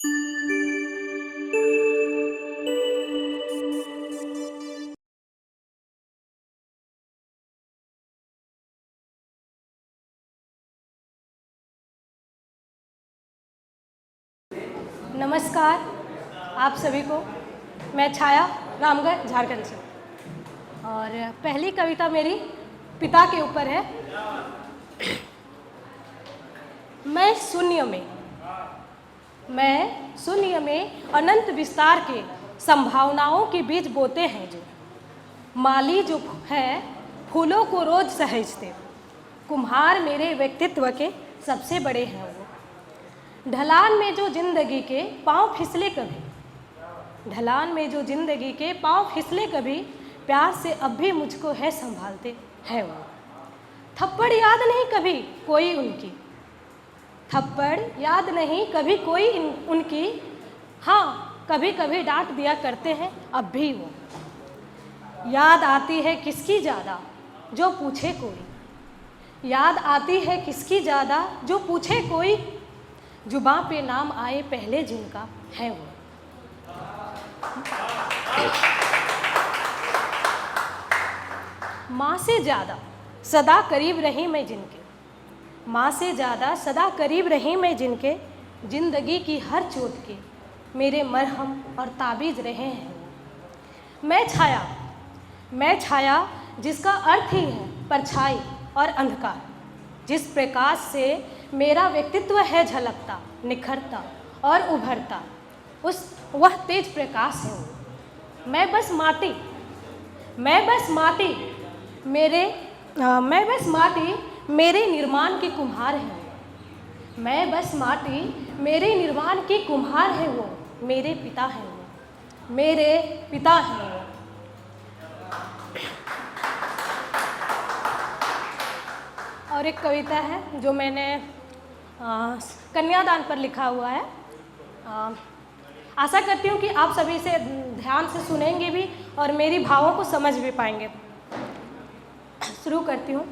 नमस्कार आप सभी को। मैं छाया, रामगढ़, झारखंड से। और पहली कविता मेरी पिता के ऊपर है। मैं शून्य में अनंत विस्तार के संभावनाओं के बीच बोते हैं जो माली जो है फूलों को रोज सहेजते। कुम्हार मेरे व्यक्तित्व के सबसे बड़े हैं वो। ढलान में जो जिंदगी के पांव फिसले कभी, प्यार से अब भी मुझको है संभालते हैं वो। थप्पड़ याद नहीं कभी कोई उनकी, हाँ कभी कभी डांट दिया करते हैं अब भी वो। याद आती है किसकी ज़्यादा जो पूछे कोई, जुबां पे नाम आए पहले जिनका है वो। माँ से ज़्यादा सदा करीब रही मैं जिनके, जिंदगी की हर चोट के मेरे मरहम और ताबीज़ रहे हैं वो। मैं छाया जिसका अर्थ ही है परछाई और अंधकार, जिस प्रकाश से मेरा व्यक्तित्व है झलकता, निखरता और उभरता, वह तेज प्रकाश है वो। मैं बस माटी मेरे निर्माण के कुम्हार है वो। मेरे निर्माण के कुम्हार है वो। मेरे पिता हैं वो। और एक कविता है जो मैंने कन्यादान पर लिखा हुआ है। आशा करती हूँ कि आप सभी से ध्यान से सुनेंगे भी और मेरी भावों को समझ भी पाएंगे। शुरू करती हूँ।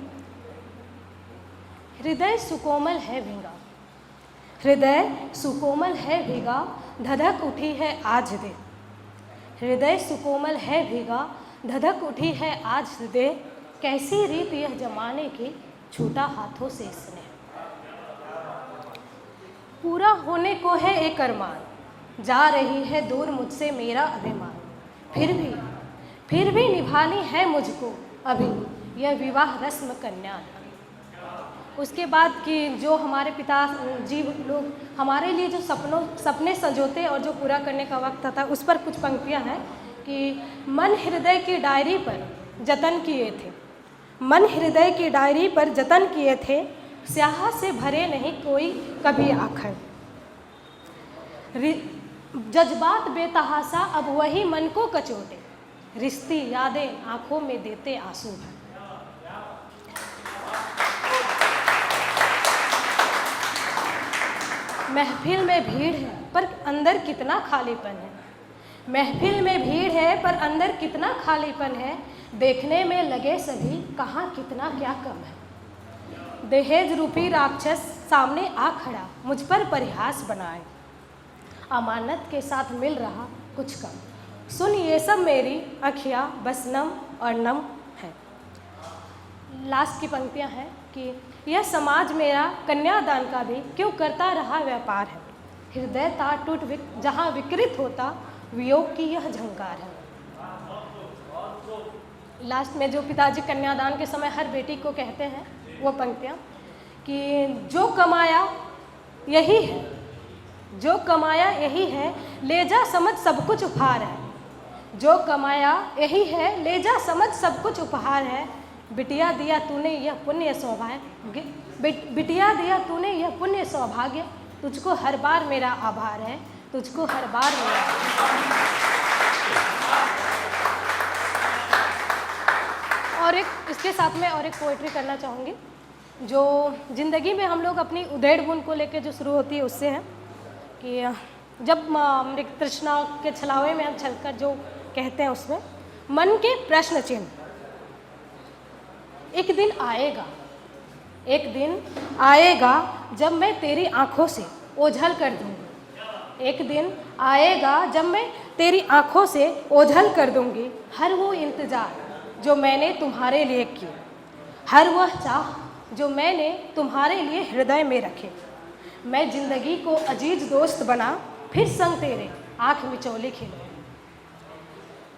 हृदय सुकोमल है भीगा, धधक उठी है आज दे। हृदय सुकोमल है भीगा, धधक उठी है आज दे। कैसी रीत यह जमाने की, छूटा हाथों से इसने। पूरा होने को है एक अरमान, जा रही है दूर मुझसे मेरा अभिमान। फिर भी निभानी है मुझको अभी यह विवाह रस्म कन्या। उसके बाद कि जो हमारे पिता जी लोग हमारे लिए जो सपने संजोते और जो पूरा करने का वक्त था, उस पर कुछ पंक्तियां हैं कि मन हृदय की डायरी पर जतन किए थे, स्याह से भरे नहीं कोई कभी आखर। जज्बात बेतहासा अब वही मन को कचोटे, रिश्ती यादें आंखों में देते आंसू भर। महफिल में भीड़ है पर अंदर कितना खालीपन है, देखने में लगे सभी कहाँ कितना क्या कम है। दहेज रूपी राक्षस सामने आ खड़ा, मुझ पर परिहास बनाए, अमानत के साथ मिल रहा कुछ कम। सुन ये सब मेरी अखियाँ बस नम और नम है। लास्ट की पंक्तियाँ हैं कि यह समाज मेरा कन्यादान का भी क्यों करता रहा व्यापार है। हृदय तार टूट जहाँ विकृत होता, वियोग की यह झंकार है। लास्ट में जो पिताजी कन्यादान के समय हर बेटी को कहते हैं वो पंक्तियाँ कि जो कमाया यही है, ले जा समझ सब कुछ उपहार है। जो कमाया यही है, ले जा समझ सब कुछ उपहार है। बिटिया दिया तूने यह पुण्य सौभाग्य, तुझको हर बार मेरा आभार है, तुझको हर बार मेरा। और एक इसके साथ में और एक पोइट्री करना चाहूँगी जो ज़िंदगी में हम लोग अपनी उधेड़ बुन को लेकर जो शुरू होती है उससे है कि जब तृष्णा के छलावे में हम छलकर जो कहते हैं उसमें, मन के प्रश्न चिन्ह। एक दिन आएगा जब मैं तेरी आंखों से ओझल कर दूंगी, एक दिन आएगा जब मैं तेरी आंखों से ओझल कर दूंगी हर वो इंतज़ार जो मैंने तुम्हारे लिए की, हर वह चाह जो मैंने तुम्हारे लिए हृदय में रखे। मैं ज़िंदगी को अजीज दोस्त बना फिर संग तेरे आँख मिचौली खिले,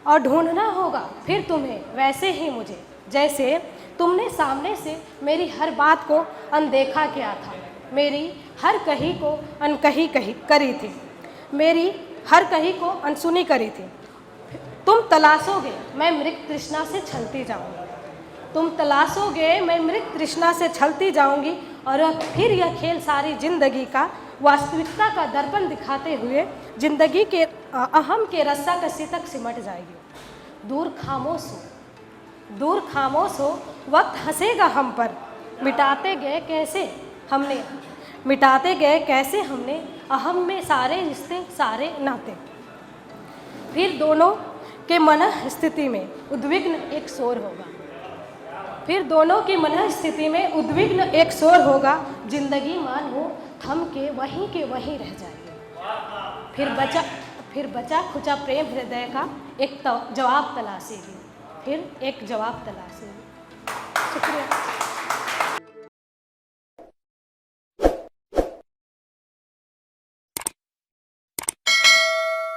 और ढूंढना होगा फिर तुम्हें वैसे ही मुझे जैसे तुमने सामने से मेरी हर बात को अनदेखा किया था, मेरी हर कही को अनकही करी थी, मेरी हर कही को अनसुनी करी थी। तुम तलाशोगे मैं मृग तृष्णा से छलती जाऊंगी, तुम तलाशोगे मैं मृग तृष्णा से छलती जाऊंगी, और अब फिर यह खेल सारी जिंदगी का वास्तविकता का दर्पण दिखाते हुए जिंदगी के अहम के रस्साकसी तक सिमट जाएगी। दूर खामोश हो वक्त हंसेगा हम पर, मिटाते गए कैसे हमने अहम में सारे रिश्ते सारे नाते। फिर दोनों के मनः स्थिति में उद्विग्न एक शोर होगा, फिर दोनों की मनः स्थिति में उद्विग्न एक शोर होगा, जिंदगी मानो थम के वहीं रह जाएगी। फिर बचा खुचा प्रेम हृदय का एक जवाब तलाशेगी, फिर एक जवाब तलाशेगी। शुक्रिया।